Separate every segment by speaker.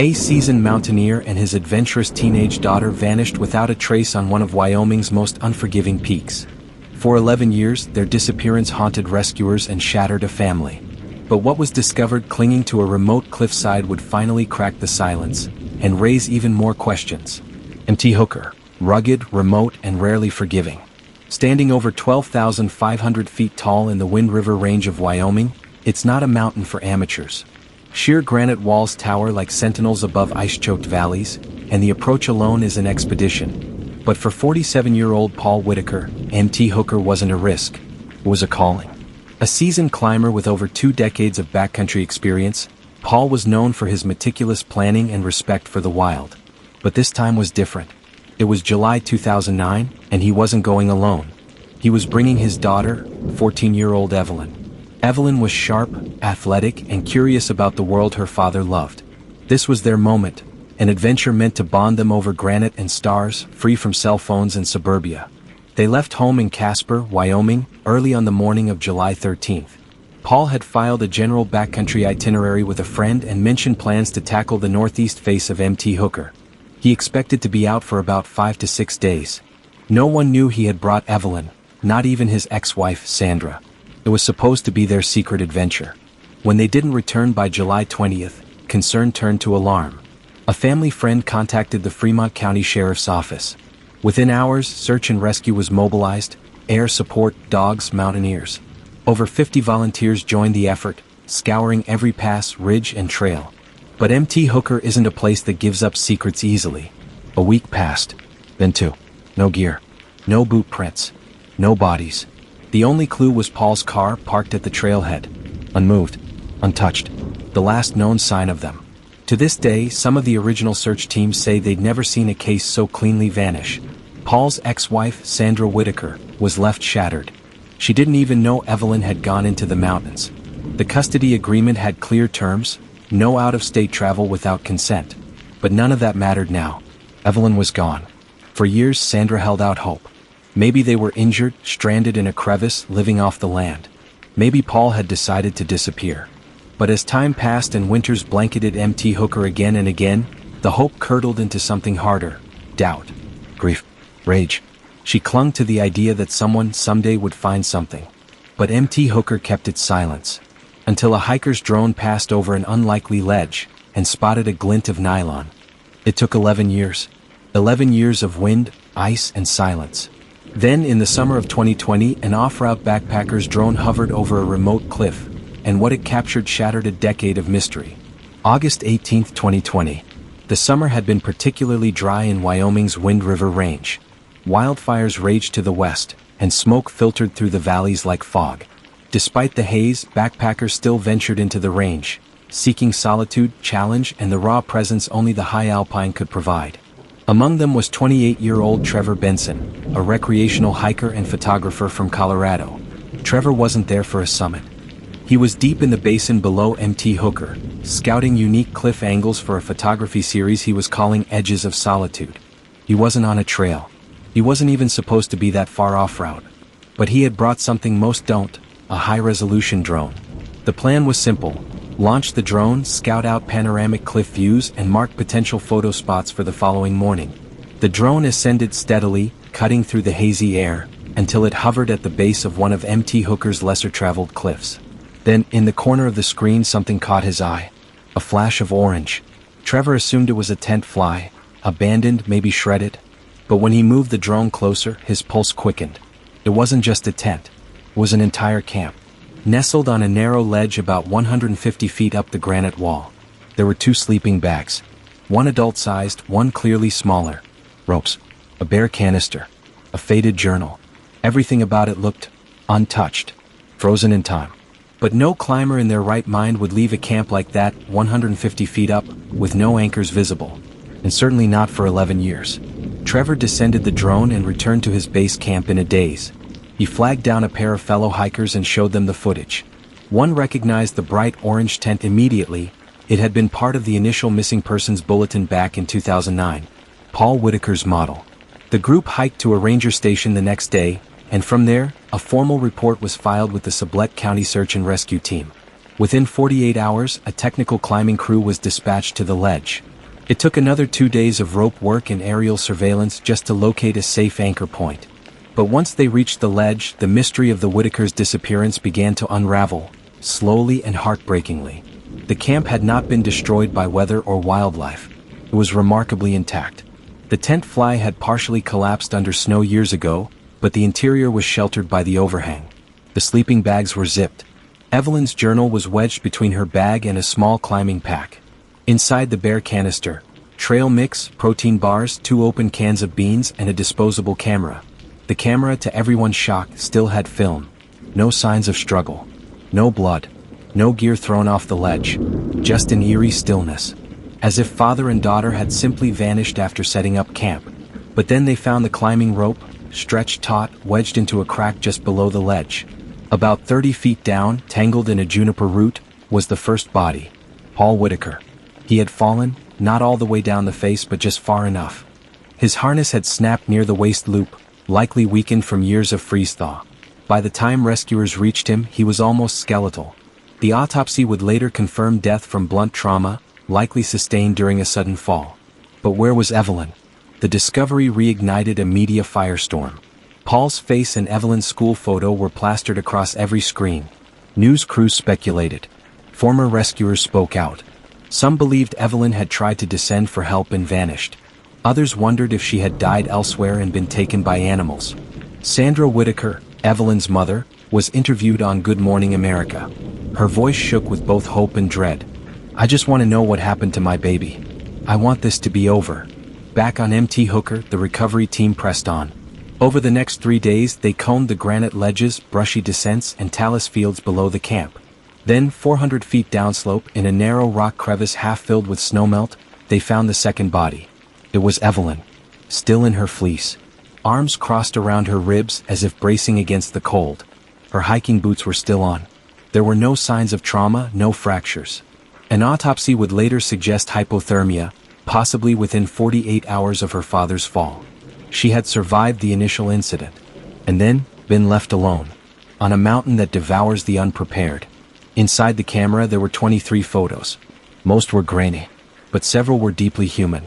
Speaker 1: A seasoned mountaineer and his adventurous teenage daughter vanished without a trace on one of Wyoming's most unforgiving peaks. For 11 years, their disappearance haunted rescuers and shattered a family. But what was discovered clinging to a remote cliffside would finally crack the silence and raise even more questions. Mt. Hooker, rugged, remote, and rarely forgiving. Standing over 12,500 feet tall in the Wind River Range of Wyoming, it's not a mountain for amateurs. Sheer granite walls tower like sentinels above ice-choked valleys, and the approach alone is an expedition. But for 47-year-old Paul Whitaker, Mt. Hooker wasn't a risk, it was a calling. A seasoned climber with over 2 decades of backcountry experience, Paul was known for his meticulous planning and respect for the wild. But this time was different. It was July 2009, and he wasn't going alone. He was bringing his daughter, 14-year-old Evelyn. Evelyn was sharp, athletic, and curious about the world her father loved. This was their moment, an adventure meant to bond them over granite and stars, free from cell phones and suburbia. They left home in Casper, Wyoming, early on the morning of July 13th. Paul had filed a general backcountry itinerary with a friend and mentioned plans to tackle the northeast face of Mt. Hooker. He expected to be out for about 5 to 6 days. No one knew he had brought Evelyn, not even his ex-wife, Sandra. It was supposed to be their secret adventure. When they didn't return by July 20th, concern turned to alarm. A family friend contacted the Fremont County Sheriff's Office. Within hours, search and rescue was mobilized, air support, dogs, mountaineers. Over 50 volunteers joined the effort, scouring every pass, ridge, and trail. But Mt. Hooker isn't a place that gives up secrets easily. A week passed, then 2. No gear, no boot prints, no bodies. The only clue was Paul's car parked at the trailhead, unmoved, untouched, the last known sign of them. To this day, some of the original search teams say they'd never seen a case so cleanly vanish. Paul's ex-wife, Sandra Whitaker, was left shattered. She didn't even know Evelyn had gone into the mountains. The custody agreement had clear terms, no out-of-state travel without consent. But none of that mattered now. Evelyn was gone. For years, Sandra held out hope. Maybe they were injured, stranded in a crevice, living off the land. Maybe Paul had decided to disappear. But as time passed and winters blanketed Mt. Hooker again and again, the hope curdled into something harder: doubt, grief, rage. She clung to the idea that someone someday would find something. But Mt. Hooker kept its silence. Until a hiker's drone passed over an unlikely ledge and spotted a glint of nylon. It took 11 years. 11 years of wind, ice, and silence. Then, in the summer of 2020, an off-route backpacker's drone hovered over a remote cliff, and what it captured shattered a decade of mystery. August 18, 2020. The summer had been particularly dry in Wyoming's Wind River Range. Wildfires raged to the west, and smoke filtered through the valleys like fog. Despite the haze, backpackers still ventured into the range, seeking solitude, challenge, and the raw presence only the high alpine could provide. Among them was 28-year-old Trevor Benson, a recreational hiker and photographer from Colorado. Trevor wasn't there for a summit. He was deep in the basin below Mt. Hooker, scouting unique cliff angles for a photography series he was calling Edges of Solitude. He wasn't on a trail. He wasn't even supposed to be that far off-route. But he had brought something most don't, a high-resolution drone. The plan was simple: launch the drone, scout out panoramic cliff views, and mark potential photo spots for the following morning. The drone ascended steadily, cutting through the hazy air, until it hovered at the base of one of Mt. Hooker's lesser-traveled cliffs. Then, in the corner of the screen, something caught his eye. A flash of orange. Trevor assumed it was a tent fly, abandoned, maybe shredded. But when he moved the drone closer, his pulse quickened. It wasn't just a tent. It was an entire camp. Nestled on a narrow ledge about 150 feet up the granite wall, there were 2 sleeping bags. One adult-sized, one clearly smaller. Ropes. A bare canister. A faded journal. Everything about it looked untouched, frozen in time. But no climber in their right mind would leave a camp like that, 150 feet up, with no anchors visible. And certainly not for 11 years. Trevor descended the drone and returned to his base camp in a daze. He flagged down a pair of fellow hikers and showed them the footage. One recognized the bright orange tent immediately. It had been part of the initial missing persons bulletin back in 2009. Paul Whitaker's model. The group hiked to a ranger station the next day, and from there, a formal report was filed with the Sublette County Search and Rescue Team. Within 48 hours, a technical climbing crew was dispatched to the ledge. It took another 2 days of rope work and aerial surveillance just to locate a safe anchor point. But once they reached the ledge, the mystery of the Whitakers' disappearance began to unravel, slowly and heartbreakingly. The camp had not been destroyed by weather or wildlife. It was remarkably intact. The tent fly had partially collapsed under snow years ago, but the interior was sheltered by the overhang. The sleeping bags were zipped. Evelyn's journal was wedged between her bag and a small climbing pack. Inside the bare canister, trail mix, protein bars, 2 open cans of beans, and a disposable camera. The camera, to everyone's shock, still had film. No signs of struggle. No blood. No gear thrown off the ledge. Just an eerie stillness. As if father and daughter had simply vanished after setting up camp. But then they found the climbing rope, stretched taut, wedged into a crack just below the ledge. About 30 feet down, tangled in a juniper root, was the first body. Paul Whitaker. He had fallen, not all the way down the face but just far enough. His harness had snapped near the waist loop, likely weakened from years of freeze-thaw. By the time rescuers reached him, he was almost skeletal. The autopsy would later confirm death from blunt trauma, likely sustained during a sudden fall. But where was Evelyn? The discovery reignited a media firestorm. Paul's face and Evelyn's school photo were plastered across every screen. News crews speculated. Former rescuers spoke out. Some believed Evelyn had tried to descend for help and vanished. Others wondered if she had died elsewhere and been taken by animals. Sandra Whitaker, Evelyn's mother, was interviewed on Good Morning America. Her voice shook with both hope and dread. "I just want to know what happened to my baby. I want this to be over." Back on MT Hooker, the recovery team pressed on. Over the next 3 days, they combed the granite ledges, brushy descents, and talus fields below the camp. Then, 400 feet downslope, in a narrow rock crevice half filled with snowmelt, they found the second body. It was Evelyn, still in her fleece. Arms crossed around her ribs as if bracing against the cold. Her hiking boots were still on. There were no signs of trauma, no fractures. An autopsy would later suggest hypothermia, possibly within 48 hours of her father's fall. She had survived the initial incident, and then been left alone, on a mountain that devours the unprepared. Inside the camera there were 23 photos. Most were grainy, but several were deeply human.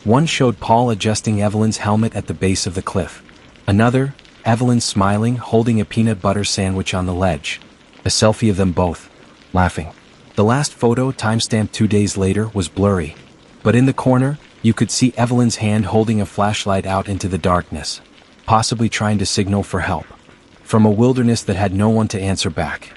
Speaker 1: One showed Paul adjusting Evelyn's helmet at the base of the cliff. Another, Evelyn smiling, holding a peanut butter sandwich on the ledge. A selfie of them both, laughing. The last photo, timestamped 2 days later, was blurry. But in the corner, you could see Evelyn's hand holding a flashlight out into the darkness, possibly trying to signal for help. From a wilderness that had no one to answer back.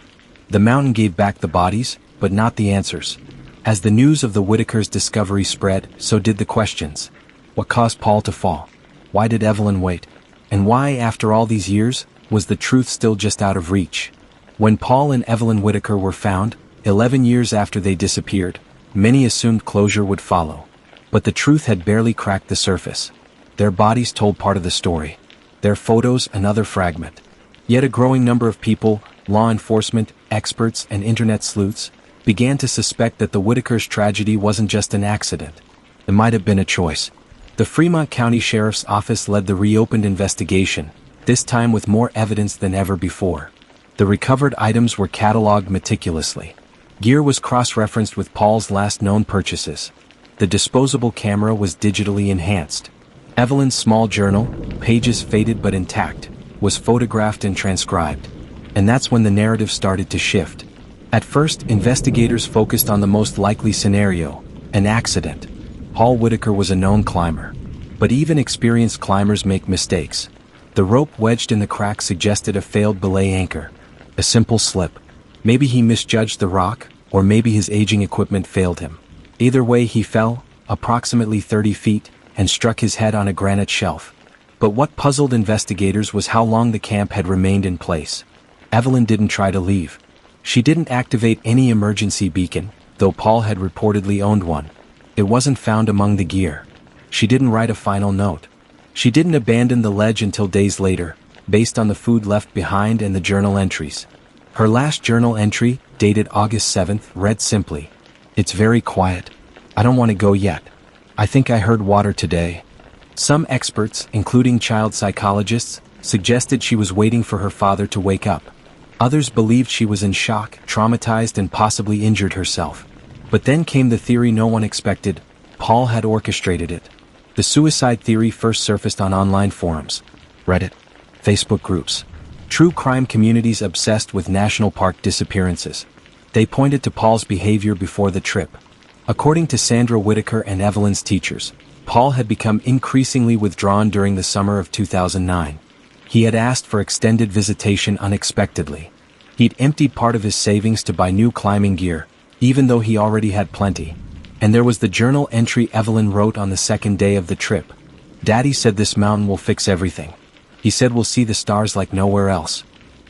Speaker 1: The mountain gave back the bodies, but not the answers. As the news of the Whitakers' discovery spread, so did the questions. What caused Paul to fall? Why did Evelyn wait? And why, after all these years, was the truth still just out of reach? When Paul and Evelyn Whitaker were found, 11 years after they disappeared, many assumed closure would follow. But the truth had barely cracked the surface. Their bodies told part of the story. Their photos another fragment. Yet a growing number of people, law enforcement, experts, and internet sleuths, began to suspect that the Whitakers' tragedy wasn't just an accident. It might have been a choice. The Fremont County Sheriff's Office led the reopened investigation, this time with more evidence than ever before. The recovered items were cataloged meticulously. Gear was cross-referenced with Paul's last known purchases. The disposable camera was digitally enhanced. Evelyn's small journal, pages faded but intact, was photographed and transcribed. And that's when the narrative started to shift. At first, investigators focused on the most likely scenario, an accident. Paul Whitaker was a known climber. But even experienced climbers make mistakes. The rope wedged in the crack suggested a failed belay anchor. A simple slip. Maybe he misjudged the rock, or maybe his aging equipment failed him. Either way, he fell, approximately 30 feet, and struck his head on a granite shelf. But what puzzled investigators was how long the camp had remained in place. Evelyn didn't try to leave. She didn't activate any emergency beacon, though Paul had reportedly owned one. It wasn't found among the gear. She didn't write a final note. She didn't abandon the ledge until days later, based on the food left behind and the journal entries. Her last journal entry, dated August 7th, read simply, "It's very quiet. I don't want to go yet. I think I heard water today." Some experts, including child psychologists, suggested she was waiting for her father to wake up. Others believed she was in shock, traumatized, and possibly injured herself. But then came the theory no one expected: Paul had orchestrated it. The suicide theory first surfaced on online forums, Reddit, Facebook groups, true crime communities obsessed with national park disappearances. They pointed to Paul's behavior before the trip. According to Sandra Whitaker and Evelyn's teachers, Paul had become increasingly withdrawn during the summer of 2009. He had asked for extended visitation unexpectedly. He'd emptied part of his savings to buy new climbing gear, even though he already had plenty. And there was the journal entry Evelyn wrote on the second day of the trip. "Daddy said this mountain will fix everything. He said we'll see the stars like nowhere else.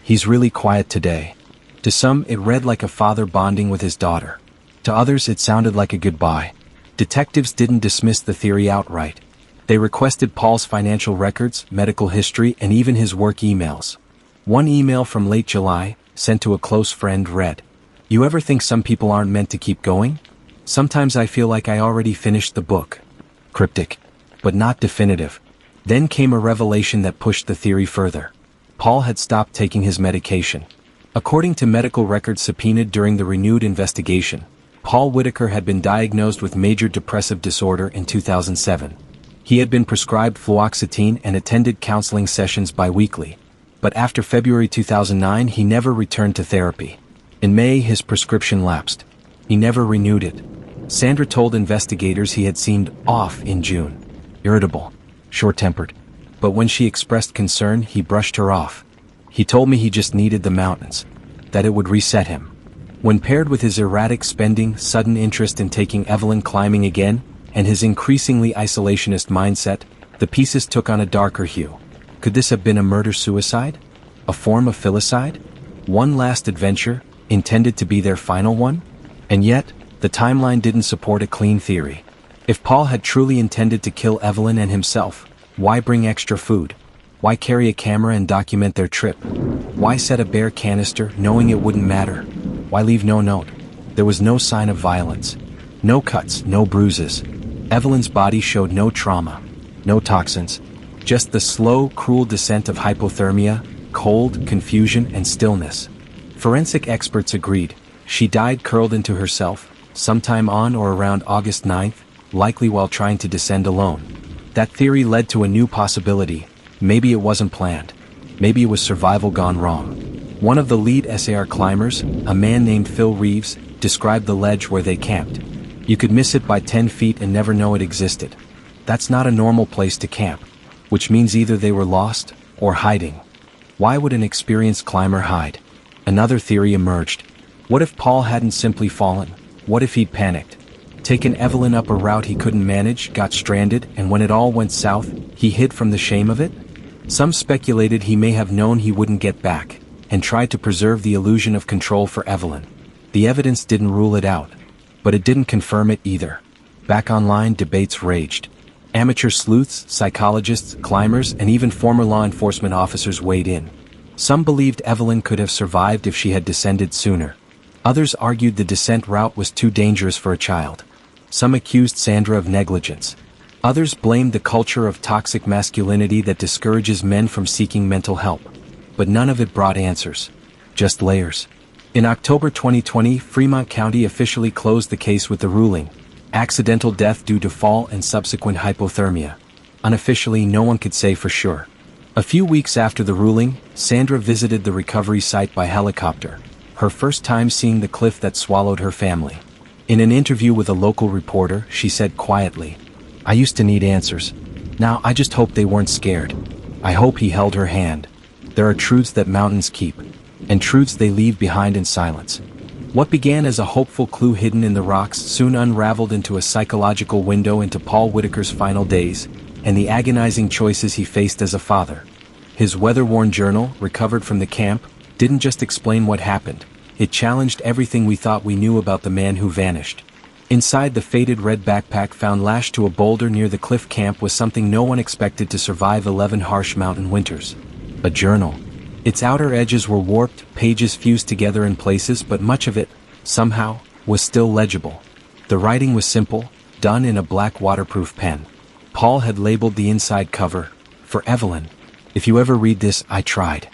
Speaker 1: He's really quiet today." To some, it read like a father bonding with his daughter. To others, it sounded like a goodbye. Detectives didn't dismiss the theory outright. They requested Paul's financial records, medical history, and even his work emails. One email from late July, sent to a close friend, read, "You ever think some people aren't meant to keep going? Sometimes I feel like I already finished the book." Cryptic, but not definitive. Then came a revelation that pushed the theory further. Paul had stopped taking his medication. According to medical records subpoenaed during the renewed investigation, Paul Whitaker had been diagnosed with major depressive disorder in 2007. He had been prescribed fluoxetine and attended counseling sessions bi-weekly. But after February 2009, he never returned to therapy. In May, his prescription lapsed. He never renewed it. Sandra told investigators he had seemed off in June. Irritable, short-tempered. But when she expressed concern, he brushed her off. "He told me he just needed the mountains, that it would reset him." When paired with his erratic spending, sudden interest in taking Evelyn climbing again, and his increasingly isolationist mindset, the pieces took on a darker hue. Could this have been a murder-suicide? A form of filicide? One last adventure, intended to be their final one? And yet, the timeline didn't support a clean theory. If Paul had truly intended to kill Evelyn and himself, why bring extra food? Why carry a camera and document their trip? Why set a bare canister knowing it wouldn't matter? Why leave no note? There was no sign of violence. No cuts, no bruises. Evelyn's body showed no trauma, no toxins. Just the slow, cruel descent of hypothermia, cold, confusion, and stillness. Forensic experts agreed. She died curled into herself, sometime on or around August 9th, likely while trying to descend alone. That theory led to a new possibility. Maybe it wasn't planned. Maybe it was survival gone wrong. One of the lead SAR climbers, a man named Phil Reeves, described the ledge where they camped. You could miss it by 10 feet and never know it existed. That's not a normal place to camp, which means either they were lost or hiding. Why would an experienced climber hide? Another theory emerged. What if Paul hadn't simply fallen? What if he'd panicked? Taken Evelyn up a route he couldn't manage, got stranded, and when it all went south, he hid from the shame of it? Some speculated he may have known he wouldn't get back, and tried to preserve the illusion of control for Evelyn. The evidence didn't rule it out, but it didn't confirm it either. Back online, debates raged. Amateur sleuths, psychologists, climbers, and even former law enforcement officers weighed in. Some believed Evelyn could have survived if she had descended sooner. Others argued the descent route was too dangerous for a child. Some accused Sandra of negligence. Others blamed the culture of toxic masculinity that discourages men from seeking mental help. But none of it brought answers. Just layers. In October 2020, Fremont County officially closed the case with the ruling: accidental death due to fall and subsequent hypothermia. Unofficially, no one could say for sure. A few weeks after the ruling, Sandra visited the recovery site by helicopter, her first time seeing the cliff that swallowed her family. In an interview with a local reporter, she said quietly, "I used to need answers. Now I just hope they weren't scared. I hope he held her hand. There are truths that mountains keep, and truths they leave behind in silence." What began as a hopeful clue hidden in the rocks soon unraveled into a psychological window into Paul Whitaker's final days, and the agonizing choices he faced as a father. His weather-worn journal, recovered from the camp, didn't just explain what happened. It challenged everything we thought we knew about the man who vanished. Inside the faded red backpack found lashed to a boulder near the cliff camp was something no one expected to survive 11 harsh mountain winters. A journal. Its outer edges were warped, pages fused together in places, but much of it, somehow, was still legible. The writing was simple, done in a black waterproof pen. Paul had labeled the inside cover, "For Evelyn. If you ever read this, I tried."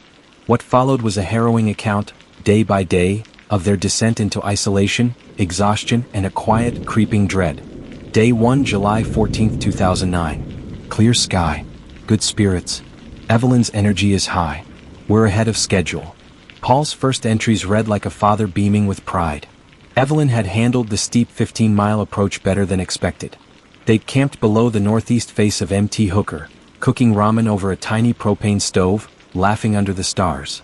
Speaker 1: What followed was a harrowing account, day by day, of their descent into isolation, exhaustion, and a quiet, creeping dread. Day 1, July 14, 2009. Clear sky. Good spirits. Evelyn's energy is high. We're ahead of schedule. Paul's first entries read like a father beaming with pride. Evelyn had handled the steep 15-mile approach better than expected. They'd camped below the northeast face of MT Hooker, cooking ramen over a tiny propane stove, laughing under the stars.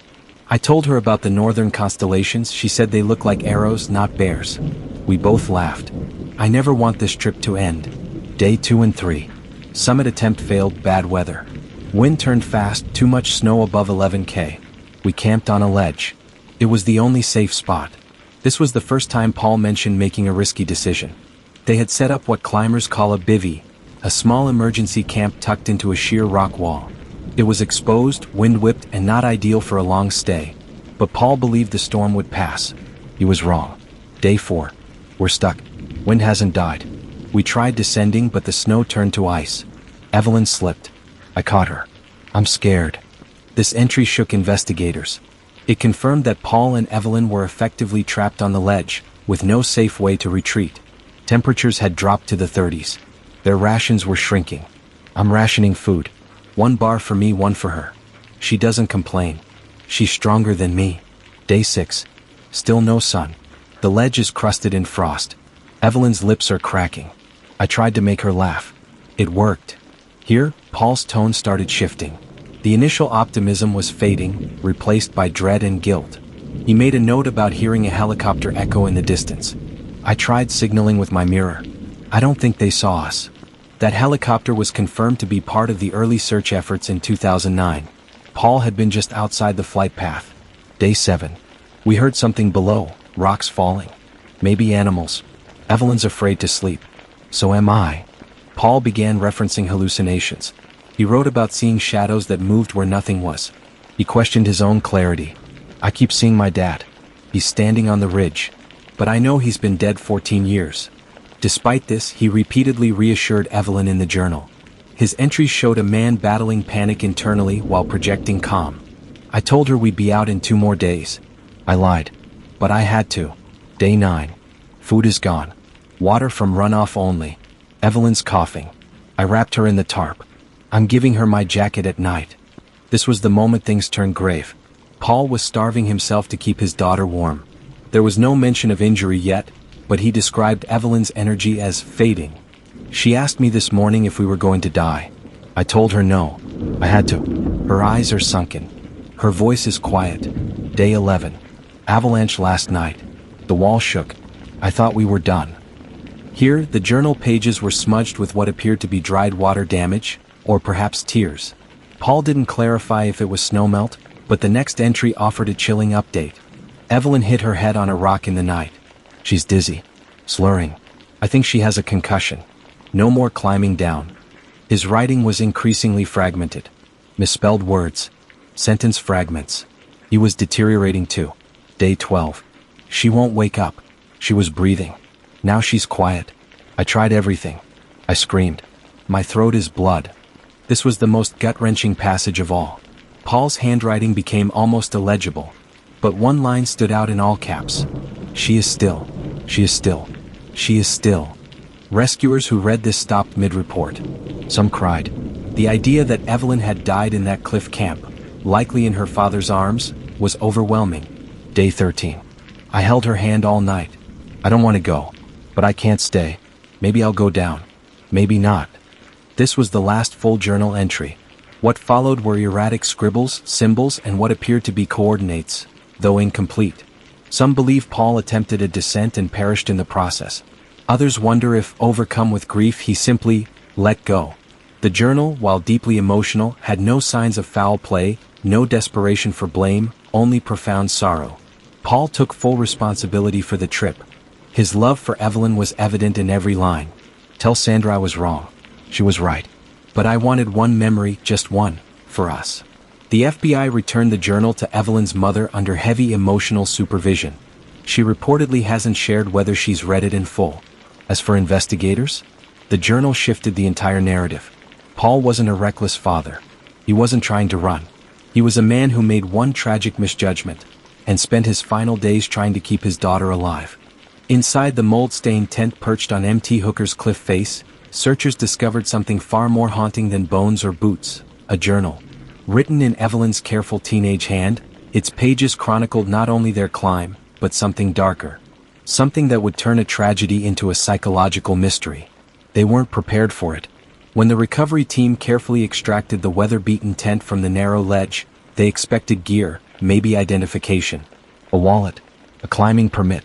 Speaker 1: I told her about the northern constellations. She said they look like arrows, not bears. We both laughed. I never want this trip to end. Day 2 and 3. Summit attempt failed, bad weather. Wind turned fast, too much snow above 11K. We camped on a ledge. It was the only safe spot. This was the first time Paul mentioned making a risky decision. They had set up what climbers call a bivvy, a small emergency camp tucked into a sheer rock wall. It was exposed, wind-whipped, and not ideal for a long stay. But Paul believed the storm would pass. He was wrong. Day 4. We're stuck. Wind hasn't died. We tried descending, but the snow turned to ice. Evelyn slipped. I caught her. I'm scared. This entry shook investigators. It confirmed that Paul and Evelyn were effectively trapped on the ledge, with no safe way to retreat. Temperatures had dropped to the 30s. Their rations were shrinking. I'm rationing food. 1 bar for me, 1 for her. She doesn't complain. She's stronger than me. Day 6. Still no sun. The ledge is crusted in frost. Evelyn's lips are cracking. I tried to make her laugh. It worked. Here, Paul's tone started shifting. The initial optimism was fading, replaced by dread and guilt. He made a note about hearing a helicopter echo in the distance. I tried signaling with my mirror. I don't think they saw us. That helicopter was confirmed to be part of the early search efforts in 2009. Paul had been just outside the flight path. Day 7. We heard something below, rocks falling. Maybe animals. Evelyn's afraid to sleep. So am I. Paul began referencing hallucinations. He wrote about seeing shadows that moved where nothing was. He questioned his own clarity. I keep seeing my dad. He's standing on the ridge. But I know he's been dead 14 years. Despite this, he repeatedly reassured Evelyn in the journal. His entries showed a man battling panic internally while projecting calm. I told her we'd be out in 2 more days. I lied. But I had to. Day 9. Food is gone. Water from runoff only. Evelyn's coughing. I wrapped her in the tarp. I'm giving her my jacket at night. This was the moment things turned grave. Paul was starving himself to keep his daughter warm. There was no mention of injury yet, but he described Evelyn's energy as fading. She asked me this morning if we were going to die. I told her no. I had to. Her eyes are sunken. Her voice is quiet. Day 11. Avalanche last night. The wall shook. I thought we were done. Here, the journal pages were smudged with what appeared to be dried water damage, or perhaps tears. Paul didn't clarify if it was snowmelt, but the next entry offered a chilling update. Evelyn hit her head on a rock in the night. She's dizzy. Slurring. I think she has a concussion. No more climbing down. His writing was increasingly fragmented. Misspelled words. Sentence fragments. He was deteriorating too. Day 12. She won't wake up. She was breathing. Now she's quiet. I tried everything. I screamed. My throat is blood. This was the most gut-wrenching passage of all. Paul's handwriting became almost illegible. But one line stood out in all caps. She is still. She is still. She is still. Rescuers who read this stopped mid-report. Some cried. The idea that Evelyn had died in that cliff camp, likely in her father's arms, was overwhelming. Day 13. I held her hand all night. I don't want to go, but I can't stay. Maybe I'll go down. Maybe not. This was the last full journal entry. What followed were erratic scribbles, symbols, and what appeared to be coordinates, though incomplete. Some believe Paul attempted a descent and perished in the process. Others wonder if, overcome with grief, he simply let go. The journal, while deeply emotional, had no signs of foul play, no desperation for blame, only profound sorrow. Paul took full responsibility for the trip. His love for Evelyn was evident in every line. Tell Sandra I was wrong. She was right. But I wanted one memory, just one, for us. The FBI returned the journal to Evelyn's mother under heavy emotional supervision. She reportedly hasn't shared whether she's read it in full. As for investigators, the journal shifted the entire narrative. Paul wasn't a reckless father. He wasn't trying to run. He was a man who made one tragic misjudgment, and spent his final days trying to keep his daughter alive. Inside the mold-stained tent perched on M.T. Hooker's cliff face, searchers discovered something far more haunting than bones or boots: a journal. Written in Evelyn's careful teenage hand, its pages chronicled not only their climb, but something darker. Something that would turn a tragedy into a psychological mystery. They weren't prepared for it. When the recovery team carefully extracted the weather-beaten tent from the narrow ledge, they expected gear, maybe identification. A wallet. A climbing permit.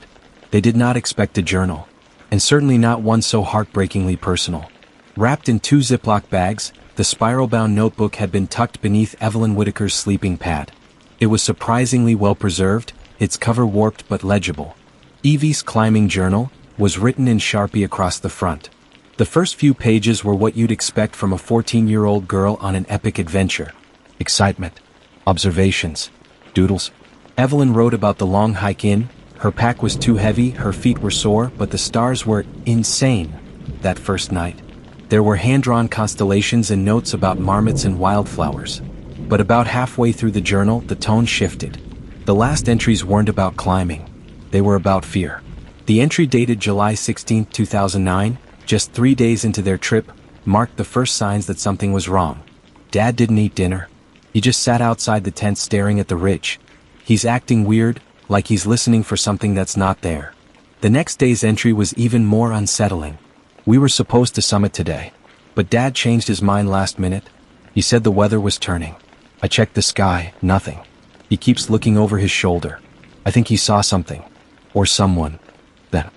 Speaker 1: They did not expect a journal. And certainly not one so heartbreakingly personal. Wrapped in 2 Ziploc bags, the spiral-bound notebook had been tucked beneath Evelyn Whitaker's sleeping pad. It was surprisingly well preserved, its cover warped but legible. Evie's climbing journal was written in Sharpie across the front. The first few pages were what you'd expect from a 14-year-old girl on an epic adventure. Excitement. Observations. Doodles. Evelyn wrote about the long hike in. Her pack was too heavy, her feet were sore, but the stars were insane that first night. There were hand-drawn constellations and notes about marmots and wildflowers. But about halfway through the journal, the tone shifted. The last entries weren't about climbing. They were about fear. The entry dated July 16, 2009, just 3 days into their trip, marked the first signs that something was wrong. Dad didn't eat dinner. He just sat outside the tent staring at the ridge. He's acting weird, like he's listening for something that's not there. The next day's entry was even more unsettling. We were supposed to summit today, but Dad changed his mind last minute. He said the weather was turning. I checked the sky, nothing. He keeps looking over his shoulder. I think he saw something. Or someone. Then.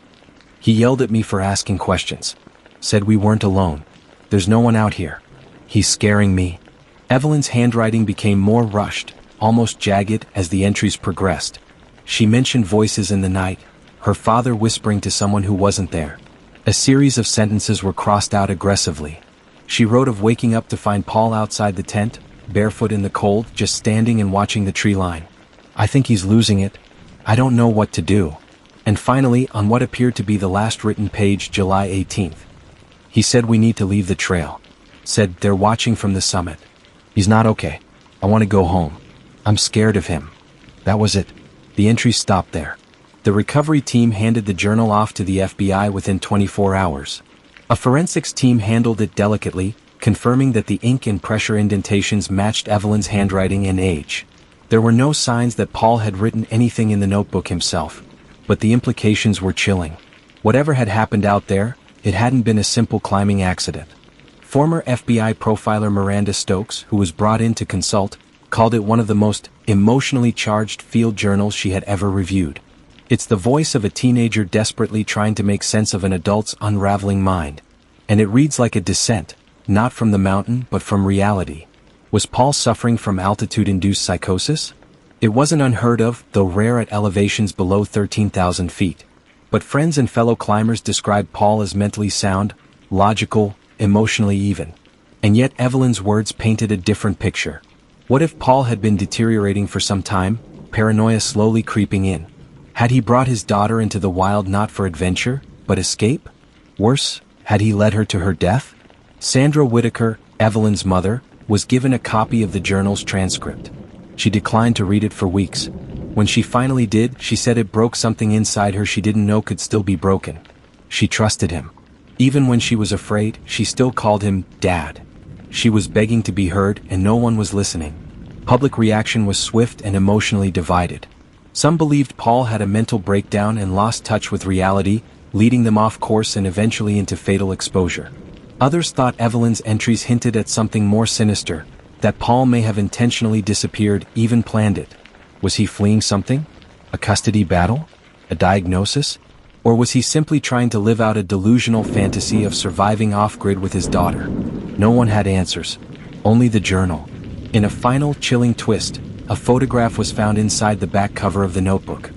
Speaker 1: He yelled at me for asking questions. Said we weren't alone. There's no one out here. He's scaring me. Evelyn's handwriting became more rushed, almost jagged as the entries progressed. She mentioned voices in the night, her father whispering to someone who wasn't there. A series of sentences were crossed out aggressively. She wrote of waking up to find Paul outside the tent, barefoot in the cold, just standing and watching the tree line. I think he's losing it. I don't know what to do. And finally, on what appeared to be the last written page, July 18th. He said we need to leave the trail. Said they're watching from the summit. He's not okay. I want to go home. I'm scared of him. That was it. The entry stopped there. The recovery team handed the journal off to the FBI within 24 hours. A forensics team handled it delicately, confirming that the ink and pressure indentations matched Evelyn's handwriting and age. There were no signs that Paul had written anything in the notebook himself, but the implications were chilling. Whatever had happened out there, it hadn't been a simple climbing accident. Former FBI profiler Miranda Stokes, who was brought in to consult, called it one of the most emotionally charged field journals she had ever reviewed. It's the voice of a teenager desperately trying to make sense of an adult's unraveling mind. And it reads like a descent, not from the mountain but from reality. Was Paul suffering from altitude-induced psychosis? It wasn't unheard of, though rare at elevations below 13,000 feet. But friends and fellow climbers described Paul as mentally sound, logical, emotionally even. And yet Evelyn's words painted a different picture. What if Paul had been deteriorating for some time, paranoia slowly creeping in? Had he brought his daughter into the wild not for adventure, but escape? Worse, had he led her to her death? Sandra Whitaker, Evelyn's mother, was given a copy of the journal's transcript. She declined to read it for weeks. When she finally did, she said it broke something inside her she didn't know could still be broken. She trusted him. Even when she was afraid, she still called him Dad. She was begging to be heard, and no one was listening. Public reaction was swift and emotionally divided. Some believed Paul had a mental breakdown and lost touch with reality, leading them off course and eventually into fatal exposure. Others thought Evelyn's entries hinted at something more sinister, that Paul may have intentionally disappeared, even planned it. Was he fleeing something? A custody battle? A diagnosis? Or was he simply trying to live out a delusional fantasy of surviving off-grid with his daughter? No one had answers. Only the journal. In a final, chilling twist, a photograph was found inside the back cover of the notebook.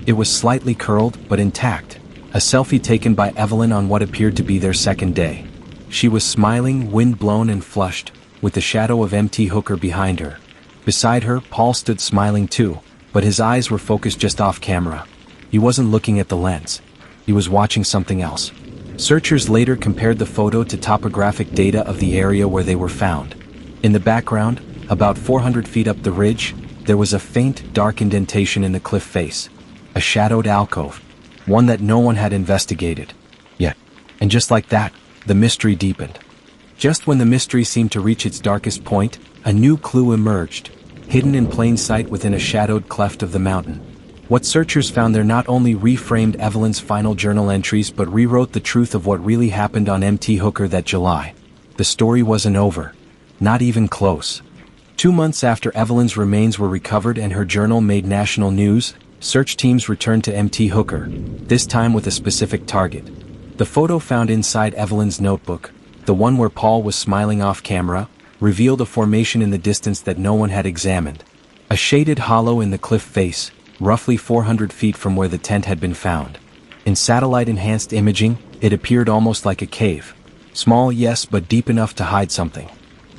Speaker 1: It was slightly curled, but intact. A selfie taken by Evelyn on what appeared to be their second day. She was smiling, wind-blown and flushed, with the shadow of M.T. Hooker behind her. Beside her, Paul stood smiling too, but his eyes were focused just off camera. He wasn't looking at the lens. He was watching something else. Searchers later compared the photo to topographic data of the area where they were found. In the background, About 400 feet up the ridge, there was a faint, dark indentation in the cliff face. A shadowed alcove. One that no one had investigated yet. And just like that, the mystery deepened. Just when the mystery seemed to reach its darkest point, a new clue emerged, hidden in plain sight within a shadowed cleft of the mountain. What searchers found there not only reframed Evelyn's final journal entries but rewrote the truth of what really happened on Mt. Hooker that July. The story wasn't over. Not even close. 2 months after Evelyn's remains were recovered and her journal made national news, search teams returned to Mt. Hooker, this time with a specific target. The photo found inside Evelyn's notebook, the one where Paul was smiling off camera, revealed a formation in the distance that no one had examined. A shaded hollow in the cliff face, roughly 400 feet from where the tent had been found. In satellite-enhanced imaging, it appeared almost like a cave. Small, yes, but deep enough to hide something.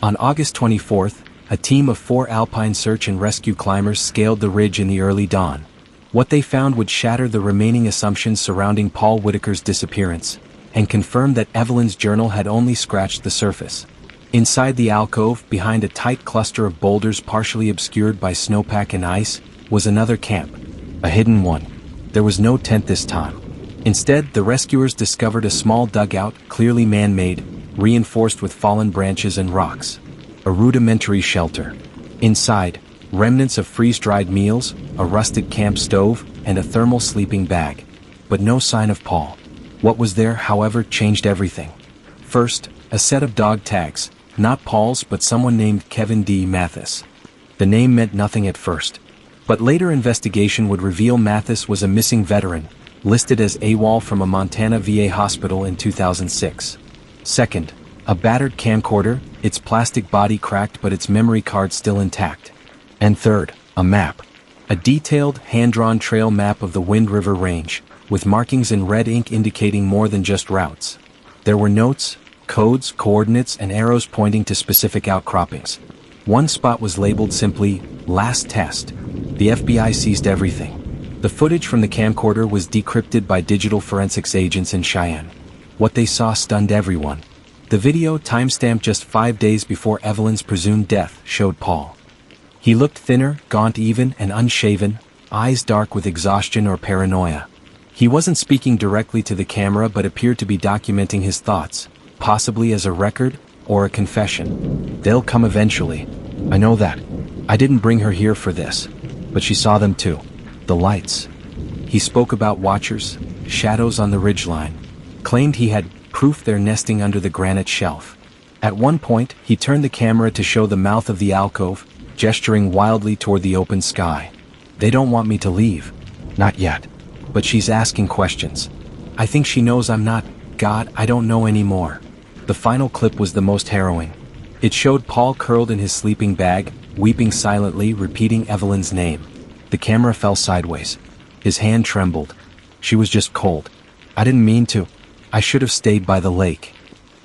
Speaker 1: On August 24th, a team of 4 alpine search and rescue climbers scaled the ridge in the early dawn. What they found would shatter the remaining assumptions surrounding Paul Whitaker's disappearance, and confirm that Evelyn's journal had only scratched the surface. Inside the alcove, behind a tight cluster of boulders partially obscured by snowpack and ice, was another camp. A hidden one. There was no tent this time. Instead, the rescuers discovered a small dugout, clearly man-made, reinforced with fallen branches and rocks. A rudimentary shelter. Inside, remnants of freeze-dried meals, a rusted camp stove, and a thermal sleeping bag. But no sign of Paul. What was there, however, changed everything. First, a set of dog tags, not Paul's but someone named Kevin D. Mathis. The name meant nothing at first. But later investigation would reveal Mathis was a missing veteran, listed as AWOL from a Montana VA hospital in 2006. Second, a battered camcorder, its plastic body cracked but its memory card still intact. And third, a map. A detailed, hand-drawn trail map of the Wind River Range, with markings in red ink indicating more than just routes. There were notes, codes, coordinates, and arrows pointing to specific outcroppings. One spot was labeled simply, Last Test. The FBI seized everything. The footage from the camcorder was decrypted by digital forensics agents in Cheyenne. What they saw stunned everyone. The video, timestamped just 5 days before Evelyn's presumed death, showed Paul. He looked thinner, gaunt even, and unshaven, eyes dark with exhaustion or paranoia. He wasn't speaking directly to the camera but appeared to be documenting his thoughts, possibly as a record or a confession. They'll come eventually. I know that. I didn't bring her here for this. But she saw them too. The lights. He spoke about watchers, shadows on the ridgeline, claimed he had proof they're nesting under the granite shelf. At one point, he turned the camera to show the mouth of the alcove, gesturing wildly toward the open sky. They don't want me to leave. Not yet. But she's asking questions. I think she knows I'm not. God, I don't know anymore. The final clip was the most harrowing. It showed Paul curled in his sleeping bag, weeping silently, repeating Evelyn's name. The camera fell sideways. His hand trembled. She was just cold. I didn't mean to. I should have stayed by the lake.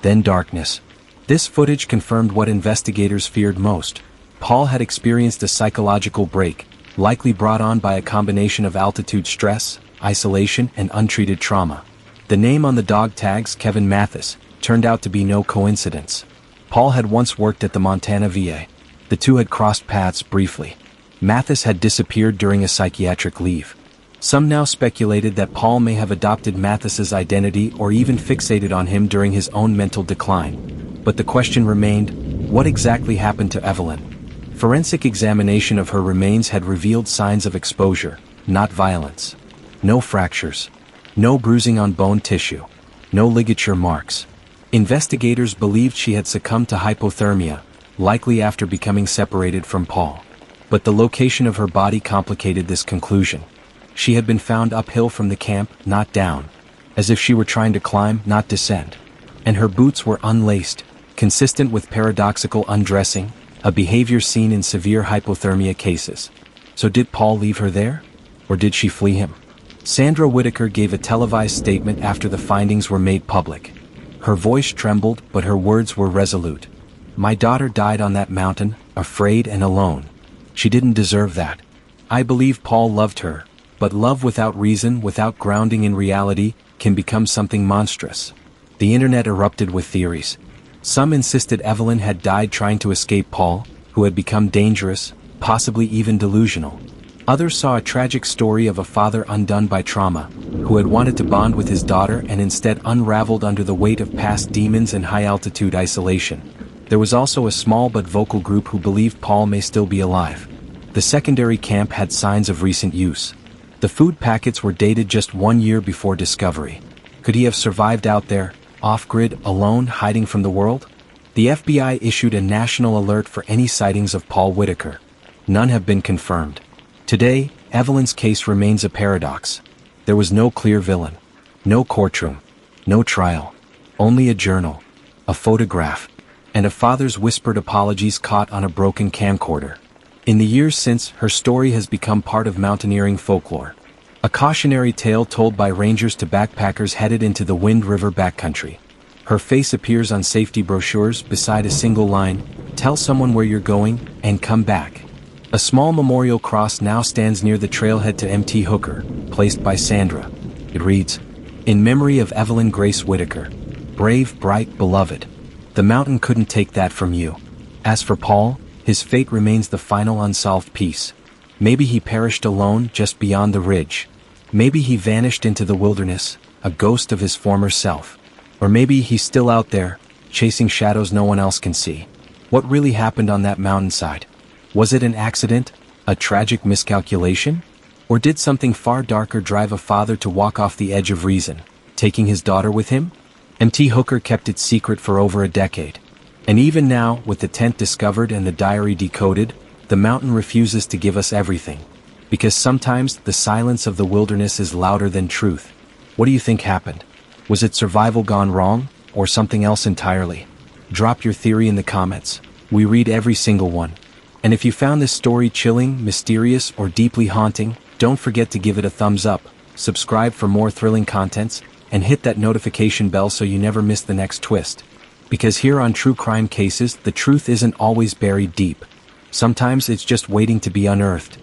Speaker 1: Then darkness. This footage confirmed what investigators feared most. Paul had experienced a psychological break, likely brought on by a combination of altitude stress, isolation, and untreated trauma. The name on the dog tags, Kevin Mathis, turned out to be no coincidence. Paul had once worked at the Montana VA. The two had crossed paths briefly. Mathis had disappeared during a psychiatric leave. Some now speculated that Paul may have adopted Mathis's identity or even fixated on him during his own mental decline. But the question remained, what exactly happened to Evelyn? Forensic examination of her remains had revealed signs of exposure, not violence. No fractures. No bruising on bone tissue. No ligature marks. Investigators believed she had succumbed to hypothermia, likely after becoming separated from Paul. But the location of her body complicated this conclusion. She had been found uphill from the camp, not down. As if she were trying to climb, not descend. And her boots were unlaced, consistent with paradoxical undressing, a behavior seen in severe hypothermia cases. So did Paul leave her there? Or did she flee him? Sandra Whitaker gave a televised statement after the findings were made public. Her voice trembled, but her words were resolute. My daughter died on that mountain, afraid and alone. She didn't deserve that. I believe Paul loved her, but love without reason, without grounding in reality, can become something monstrous. The internet erupted with theories. Some insisted Evelyn had died trying to escape Paul, who had become dangerous, possibly even delusional. Others saw a tragic story of a father undone by trauma, who had wanted to bond with his daughter and instead unraveled under the weight of past demons and high-altitude isolation. There was also a small but vocal group who believed Paul may still be alive. The secondary camp had signs of recent use. The food packets were dated just 1 year before discovery. Could he have survived out there, off-grid, alone, hiding from the world? The FBI issued a national alert for any sightings of Paul Whitaker. None have been confirmed. Today, Evelyn's case remains a paradox. There was no clear villain, no courtroom, no trial, only a journal, a photograph, and a father's whispered apologies caught on a broken camcorder. In the years since, her story has become part of mountaineering folklore. A cautionary tale told by rangers to backpackers headed into the Wind River backcountry. Her face appears on safety brochures beside a single line, "Tell someone where you're going, and come back." A small memorial cross now stands near the trailhead to Mt. Hooker, placed by Sandra. It reads, "In memory of Evelyn Grace Whitaker. Brave, bright, beloved. The mountain couldn't take that from you." As for Paul, his fate remains the final unsolved piece. Maybe he perished alone just beyond the ridge. Maybe he vanished into the wilderness, a ghost of his former self. Or maybe he's still out there, chasing shadows no one else can see. What really happened on that mountainside? Was it an accident? A tragic miscalculation? Or did something far darker drive a father to walk off the edge of reason, taking his daughter with him? Mt. Hooker kept its secret for over a decade. And even now, with the tent discovered and the diary decoded, the mountain refuses to give us everything. Because sometimes the silence of the wilderness is louder than truth. What do you think happened? Was it survival gone wrong, or something else entirely? Drop your theory in the comments. We read every single one. And if you found this story chilling, mysterious, or deeply haunting, don't forget to give it a thumbs up, subscribe for more thrilling contents, and hit that notification bell so you never miss the next twist. Because here on True Crime Cases, the truth isn't always buried deep. Sometimes it's just waiting to be unearthed.